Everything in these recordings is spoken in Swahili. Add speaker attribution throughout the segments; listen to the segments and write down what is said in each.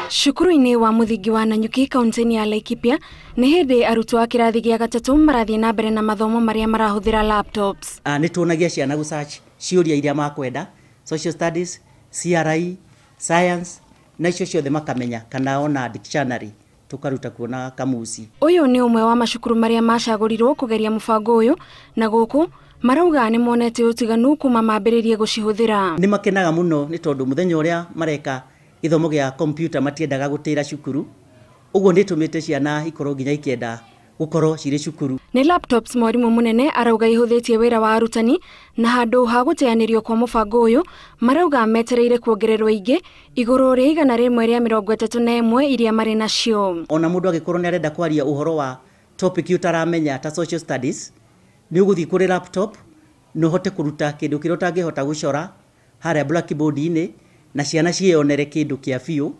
Speaker 1: Cukuru-inĩ wa mũthingi wa Nanyuki kaunti-inĩ ya Laikipia nĩ hĩndĩ arutwo a kĩrathi gĩa gatatũ marathiĩ na mbere na mathomo marĩa marahũthĩra laptops.
Speaker 2: Nĩ tuonagia ciana gũsearch ciũria iria makwenda, social studies, CRE, science, na icio ciothe makamenya kana ona dictionary tukaruta kuona kamusi.
Speaker 1: Ũyũ nĩ ũmwe wa macukuru marĩa macagũrirwo kũgeria mũbango ũyũ, na gũkũ marauga nĩ monete ũtiganu kuma mambĩrĩrie gũcihũthĩra.
Speaker 2: Nĩ makenaga mũno nĩ tondũ mũthenya ũrĩa mareka gĩthomo gĩa computer matiendaga gũtĩra cukuru. Ũguo nĩ tumĩte ciana ikorwo nginya ikĩenda gũkorwo cirĩ cukuru.
Speaker 1: Nĩ laptops mwarimũ mũnene arauga ihũthĩtie wĩra wa arutani, na handũ ha gũteanĩrio kwa mũbango ũyũ marauga metereire kuongererwo ingĩ igũrũ rĩa 131 iria marĩ nacio.
Speaker 2: Ona mũndũ agĩkorwo nĩ arenda kwaria ũhoro wa topic utaramenya ta social studies, nĩ ũgũthiĩ kũrĩ laptop no hote kũruta kĩndũ kĩrĩa ũtangĩhota gũcora harĩa blackboard-inĩ na ciana ciĩonere kĩndũ kĩa biũ.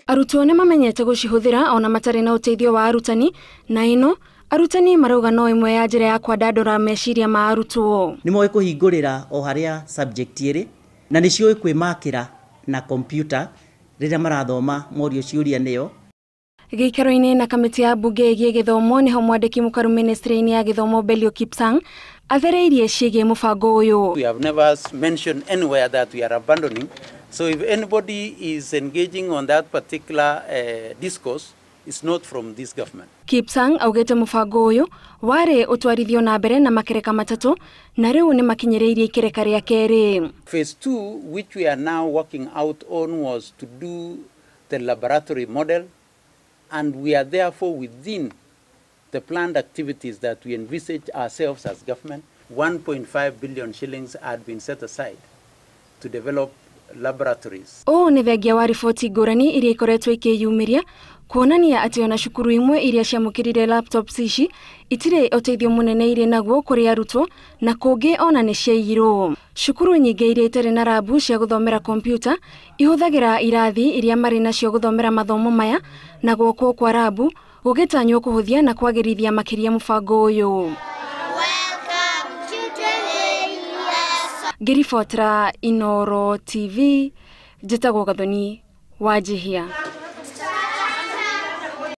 Speaker 1: Arutwo nĩ mamenyete gũcihũthĩra ona matarĩ na ũteithio wa arutani, na ĩno arutani marauga no ĩmwe ya njĩra ya kwandandũra meciria ma arutwo.
Speaker 2: Nĩ moĩ kũhingũrĩra o harĩa subject ĩrĩ na nĩ ciũĩ kwĩmakĩra na computer rĩrĩa marathoma morio ciũria nĩyo.
Speaker 1: Gĩikaro-inĩ na kamĩtĩ ya mbunge ĩgiĩ gĩthomo nĩho mwandĩki mũkaru ministry-inĩ ya gĩthomo Belio Kipsang athereirie ciĩgiĩ mũbango ũyũ.
Speaker 3: We have never mentioned anywhere that we are abandoning. So if anybody is engaging on that particular discourse, it's not from this government.
Speaker 1: Kipsang augĩte mũbango ũyũ warĩ ũtwarithio na mbere na makereka matatũ, na rĩu nĩ makinyĩrĩirie ikereka rĩa kerĩ.
Speaker 3: Phase 2, which we are now working out on, was to do the laboratory model, and we are therefore within the planned activities that we envisage ourselves as government. 1.5 billion shillings had been set aside to develop laboratories.
Speaker 1: Nĩ thengia wa riboti ngũrani iria ikoretwo ikĩyumĩria kuonania atĩ ona cukuru imwe iria ciamũkĩrire laptops ici itirĩ ũteithio mũnene irĩ naguo kũrĩ arutwo, na kũngĩ ona nĩ ciaiyirwo. Cukuru nyingĩ iria itarĩ na rabu cia gũthomera kompyuta ihũthagĩra irathi iria marĩ nacio gũthomera mathomo maya, na gwokwo kwa rabu gũgĩtanywo kũhũthia na kwagĩrithia makĩria mũbango ũyũ. Ngĩribotera Inooro TV, njĩtagwo Gathoni Wanjihia.